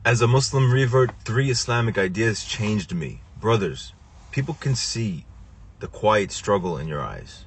As a Muslim revert, 3 Islamic ideas changed me. Brothers, people can see the quiet struggle in your eyes.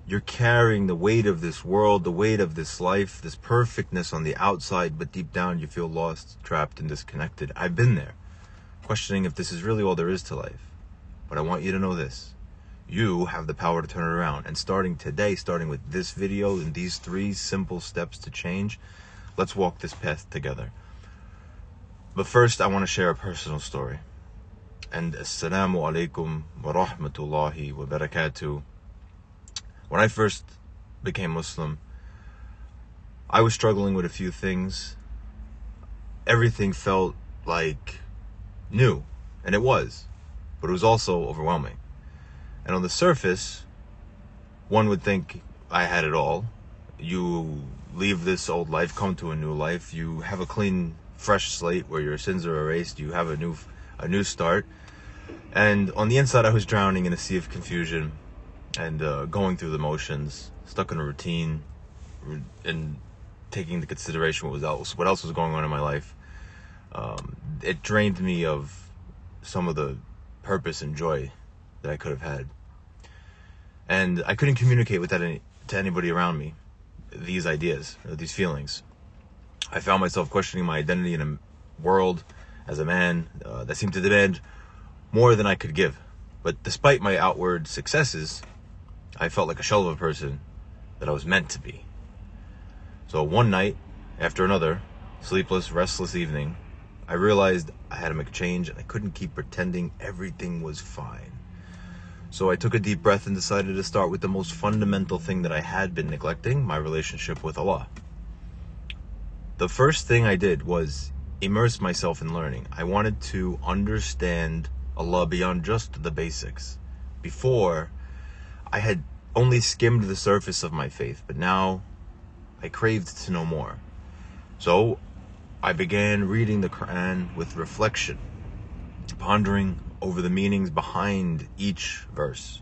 You're carrying the weight of this world, the weight of this life, this perfectness on the outside, but deep down you feel lost, trapped, and disconnected. I've been there, questioning if this is really all there is to life. But I want you to know this. You have the power to turn it around. And starting today, starting with this video and these 3 simple steps to change, let's walk this path together. But first, I want to share a personal story. And assalamu alaikum wa rahmatullahi wa barakatuh. When I first became Muslim, I was struggling with a few things. Everything felt like new, and it was, but it was also overwhelming. And on the surface, one would think I had it all. You leave this old life, come to a new life. You have a clean, fresh slate where your sins are erased. You have a new start. And on the inside, I was drowning in a sea of confusion and going through the motions, stuck in a routine, and taking into consideration what else was going on in my life. It drained me of some of the purpose and joy that I could have had. And I couldn't communicate with that to anybody around me, these ideas, or these feelings. I found myself questioning my identity in a world as a man that seemed to demand more than I could give. But despite my outward successes, I felt like a shell of a person that I was meant to be. So one night after another, sleepless, restless evening, I realized I had to make a change and I couldn't keep pretending everything was fine. So I took a deep breath and decided to start with the most fundamental thing that I had been neglecting, my relationship with Allah. The first thing I did was immerse myself in learning. I wanted to understand Allah beyond just the basics. Before, I had only skimmed the surface of my faith, but now I craved to know more. So I began reading the Quran with reflection, pondering over the meanings behind each verse.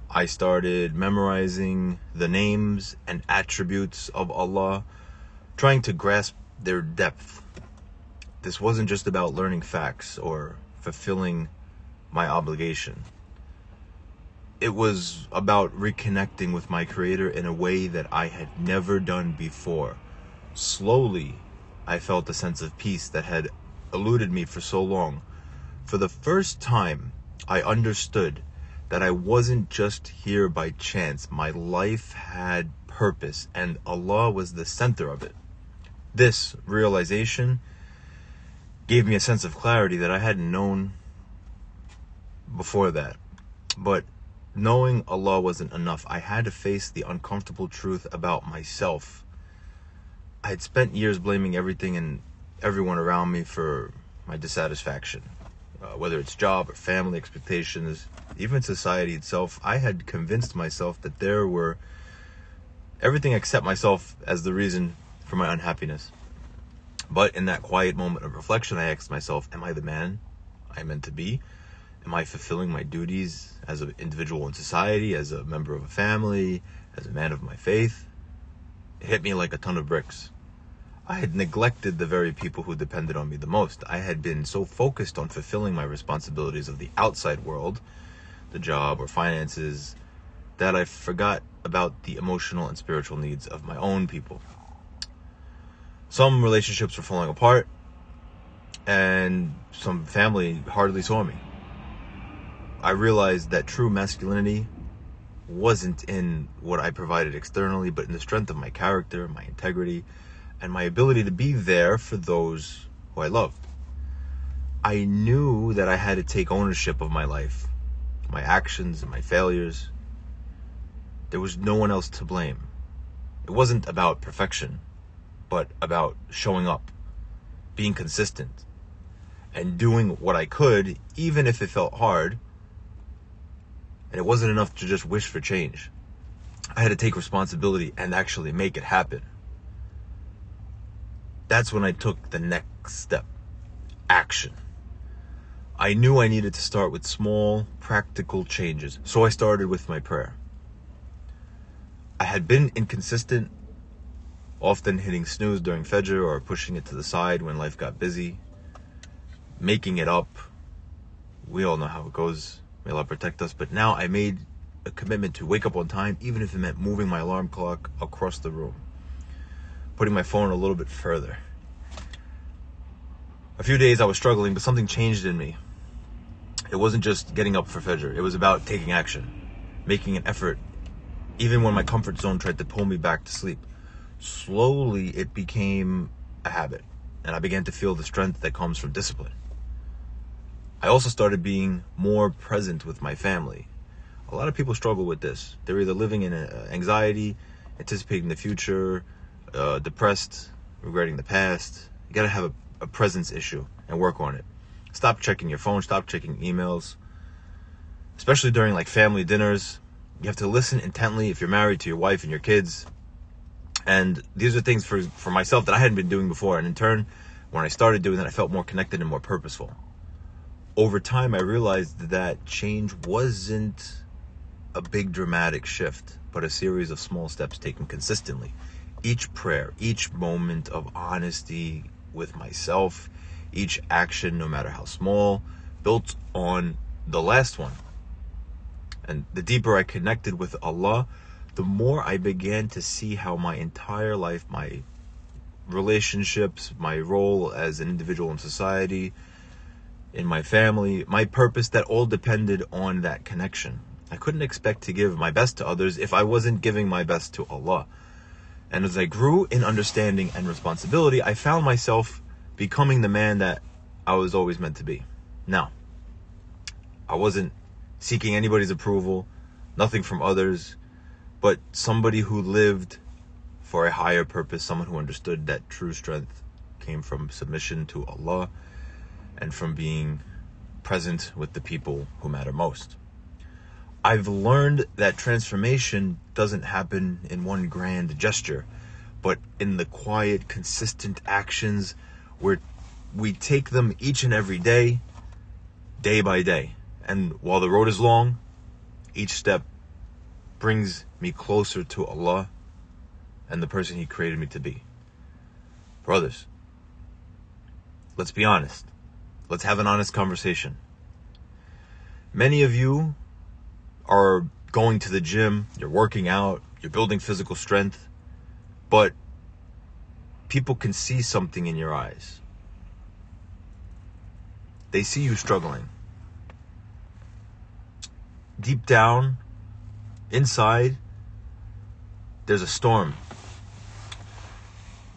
I started memorizing the names and attributes of Allah, trying to grasp their depth. This wasn't just about learning facts or fulfilling my obligation. It was about reconnecting with my Creator in a way that I had never done before. Slowly, I felt a sense of peace that had eluded me for so long. For the first time, I understood that I wasn't just here by chance. My life had purpose, and Allah was the center of it. This realization gave me a sense of clarity that I hadn't known before that. But knowing Allah wasn't enough. I had to face the uncomfortable truth about myself. I had spent years blaming everything and everyone around me for my dissatisfaction. Whether it's job or family expectations, even society itself, I had convinced myself that there were everything except myself as the reason for my unhappiness. But in that quiet moment of reflection, I asked myself, am I the man I'm meant to be? Am I fulfilling my duties as an individual in society, as a member of a family, as a man of my faith? It hit me like a ton of bricks. I had neglected the very people who depended on me the most. I had been so focused on fulfilling my responsibilities of the outside world, the job or finances, that I forgot about the emotional and spiritual needs of my own people. Some relationships were falling apart, and some family hardly saw me. I realized that true masculinity wasn't in what I provided externally, but in the strength of my character, my integrity, and my ability to be there for those who I loved. I knew that I had to take ownership of my life, my actions and my failures. There was no one else to blame. It wasn't about perfection, but about showing up, being consistent, and doing what I could, even if it felt hard. And it wasn't enough to just wish for change. I had to take responsibility and actually make it happen. That's when I took the next step, action. I knew I needed to start with small, practical changes, so I started with my prayer. I had been inconsistent often hitting snooze during Fajr or pushing it to the side when life got busy, making it up. We all know how it goes. May Allah protect us. But now I made a commitment to wake up on time, even if it meant moving my alarm clock across the room, putting my phone a little bit further. A few days I was struggling, but something changed in me. It wasn't just getting up for Fajr. It was about taking action, making an effort, even when my comfort zone tried to pull me back to sleep. Slowly, it became a habit, and I began to feel the strength that comes from discipline. I also started being more present with my family. A lot of people struggle with this. They're either living in anxiety, anticipating the future, depressed, regretting the past. You gotta have a presence issue and work on it. Stop checking your phone, stop checking emails, especially during like family dinners. You have to listen intently if you're married to your wife and your kids. And these are things for myself that I hadn't been doing before. And in turn, when I started doing that, I felt more connected and more purposeful. Over time, I realized that change wasn't a big dramatic shift, but a series of small steps taken consistently. Each prayer, each moment of honesty with myself, each action, no matter how small, built on the last one. And the deeper I connected with Allah, the more I began to see how my entire life, my relationships, my role as an individual in society, in my family, my purpose, that all depended on that connection. I couldn't expect to give my best to others if I wasn't giving my best to Allah. And as I grew in understanding and responsibility, I found myself becoming the man that I was always meant to be. Now, I wasn't seeking anybody's approval, nothing from others, but somebody who lived for a higher purpose, someone who understood that true strength came from submission to Allah and from being present with the people who matter most. I've learned that transformation doesn't happen in one grand gesture, but in the quiet, consistent actions where we take them each and every day, day by day. And while the road is long, each step brings me closer to Allah and the person He created me to be. Brothers, let's be honest. Let's have an honest conversation. Many of you are going to the gym, you're working out, you're building physical strength, but people can see something in your eyes. They see you struggling. Deep down, inside, there's a storm.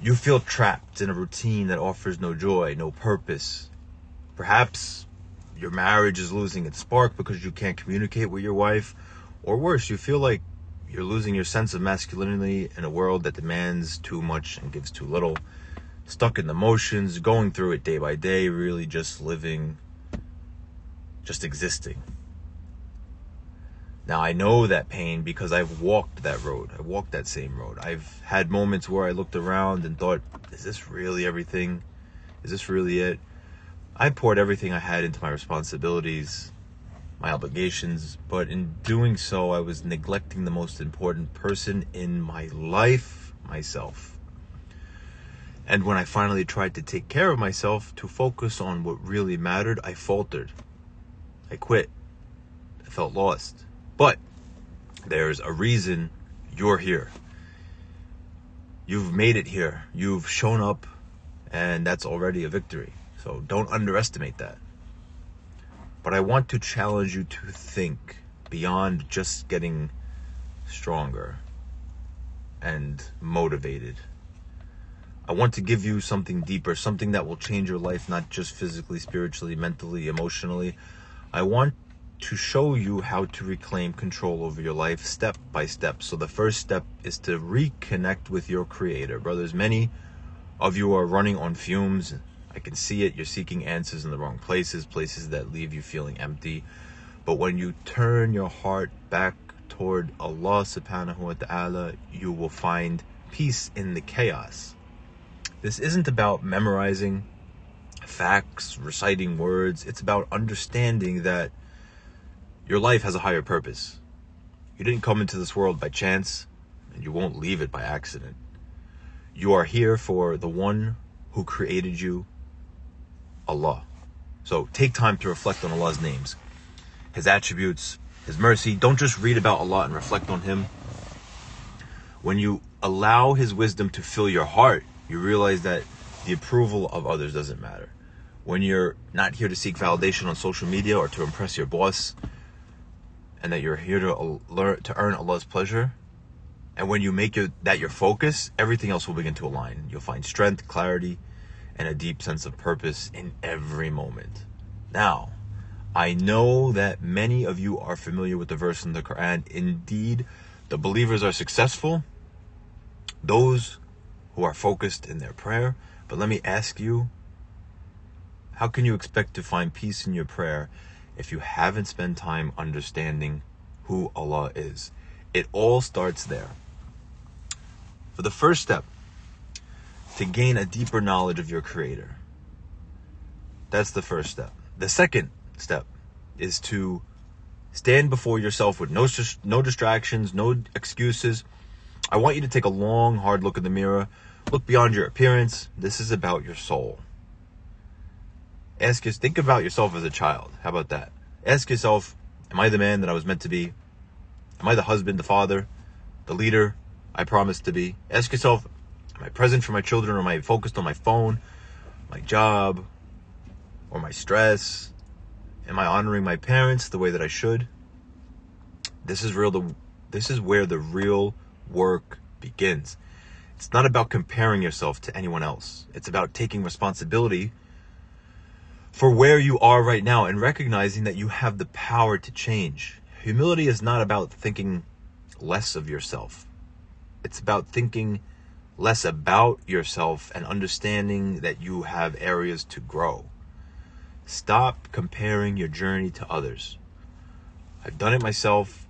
You feel trapped in a routine that offers no joy, no purpose. Perhaps your marriage is losing its spark because you can't communicate with your wife. Or worse, you feel like you're losing your sense of masculinity in a world that demands too much and gives too little. Stuck in the motions, going through it day by day, really just living, just existing. Now, I know that pain because I've walked that road. I walked that same road. I've had moments where I looked around and thought, is this really everything? Is this really it? I poured everything I had into my responsibilities, my obligations, but in doing so, I was neglecting the most important person in my life, myself. And when I finally tried to take care of myself, to focus on what really mattered, I faltered. I quit. I felt lost. But there's a reason you're here. You've made it here. You've shown up, and that's already a victory. So don't underestimate that. But I want to challenge you to think beyond just getting stronger and motivated. I want to give you something deeper, something that will change your life, not just physically, spiritually, mentally, emotionally. I want to show you how to reclaim control over your life step by step. So the first step is to reconnect with your Creator. Brothers, many of you are running on fumes. I can see it. You're seeking answers in the wrong places that leave you feeling empty. But when you turn your heart back toward Allah subhanahu wa ta'ala, you will find peace in the chaos. This isn't about memorizing facts, reciting words. It's about understanding that your life has a higher purpose. You didn't come into this world by chance, and you won't leave it by accident. You are here for the one who created you, Allah. So take time to reflect on Allah's names, His attributes, His mercy. Don't just read about Allah and reflect on Him. When you allow His wisdom to fill your heart, you realize that the approval of others doesn't matter. When you're not here to seek validation on social media or to impress your boss, and that you're here to learn to earn Allah's pleasure, and when you make that your focus, everything else will begin to align. You'll find strength, clarity, and a deep sense of purpose in every moment. Now, I know that many of you are familiar with the verse in the Quran. Indeed, the believers are successful, those who are focused in their prayer. But let me ask you, how can you expect to find peace in your prayer if you haven't spent time understanding who Allah is? It all starts there. For the first step, to gain a deeper knowledge of your Creator. That's the first step. The second step is to stand before yourself with no distractions, no excuses. I want you to take a long, hard look in the mirror. Look beyond your appearance. This is about your soul. Think about yourself as a child. How about that? Ask yourself, am I the man that I was meant to be? Am I the husband, the father, the leader I promised to be? Ask yourself, am I present for my children, or am I focused on my phone, my job, or my stress? Am I honoring my parents the way that I should? This is where the real work begins. It's not about comparing yourself to anyone else. It's about taking responsibility for where you are right now and recognizing that you have the power to change. Humility is not about thinking less of yourself. It's about thinking less about yourself and understanding that you have areas to grow. Stop comparing your journey to others. I've done it myself,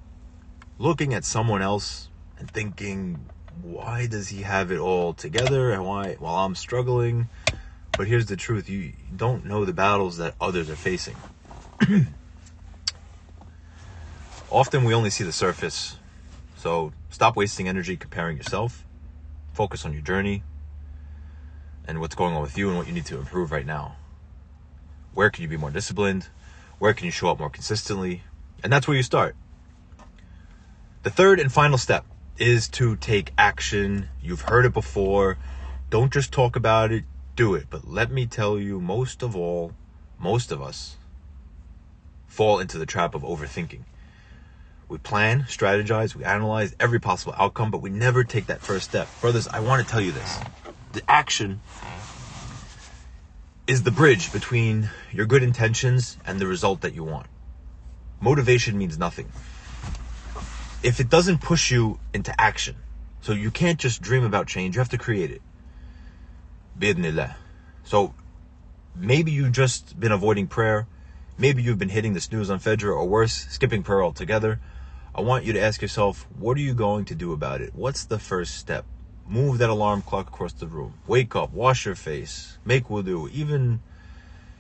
looking at someone else and thinking, why does he have it all together and why while I'm struggling? But here's the truth, you don't know the battles that others are facing. Often we only see the surface. So stop wasting energy comparing yourself. Focus on your journey and what's going on with you and what you need to improve right now. Where can you be more disciplined? Where can you show up more consistently? And that's where you start. The third and final step is to take action. You've heard it before. Don't just talk about it, do it. But let me tell you, most of us fall into the trap of overthinking. We plan, strategize, we analyze every possible outcome, but we never take that first step. Brothers, I want to tell you this. The action is the bridge between your good intentions and the result that you want. Motivation means nothing if it doesn't push you into action. So you can't just dream about change, you have to create it. Bi'idhnillah. So maybe you've just been avoiding prayer. Maybe you've been hitting the snooze on Fajr, or worse, skipping prayer altogether. I want you to ask yourself, what are you going to do about it? What's the first step? Move that alarm clock across the room. Wake up, wash your face, make wudu. Even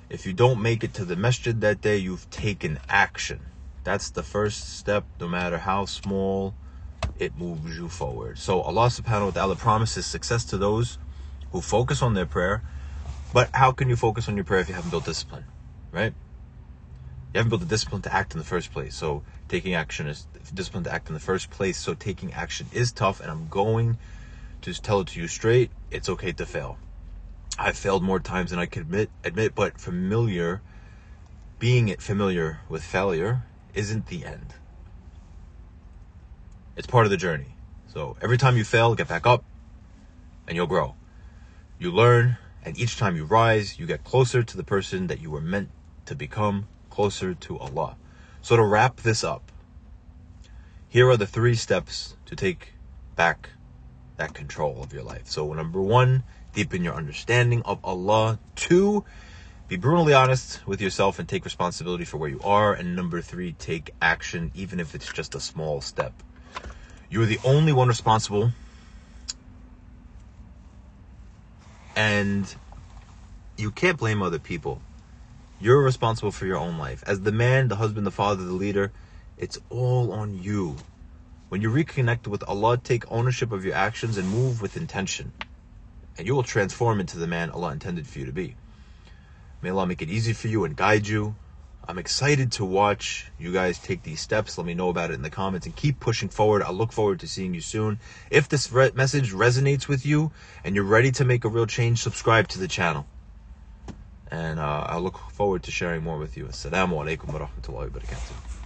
if you don't make it to the masjid that day, you've taken action. That's the first step. No matter how small, it moves you forward. So Allah subhanahu wa ta'ala promises success to those who focus on their prayer. But how can you focus on your prayer if you haven't built discipline, right? You haven't built the discipline to act in the first place. So taking action is discipline to act in the first place. So taking action is tough, and I'm going to tell it to you straight. It's okay to fail. I've failed more times than I can admit, but being familiar with failure isn't the end. It's part of the journey. So every time you fail, get back up and you'll grow. You learn, and each time you rise, you get closer to the person that you were meant to become, closer to Allah. So to wrap this up, here are the 3 steps to take back that control of your life. So number 1, deepen your understanding of Allah. 2, be brutally honest with yourself and take responsibility for where you are. And number 3, take action, even if it's just a small step. You're the only one responsible, and you can't blame other people. You're responsible for your own life. As the man, the husband, the father, the leader, it's all on you. When you reconnect with Allah, take ownership of your actions and move with intention. and you will transform into the man Allah intended for you to be. May Allah make it easy for you and guide you. I'm excited to watch you guys take these steps. Let me know about it in the comments and keep pushing forward. I look forward to seeing you soon. If this message resonates with you and you're ready to make a real change, subscribe to the channel. And I look forward to sharing more with you. Assalamu alaikum wa rahmatullahi wa barakatuh.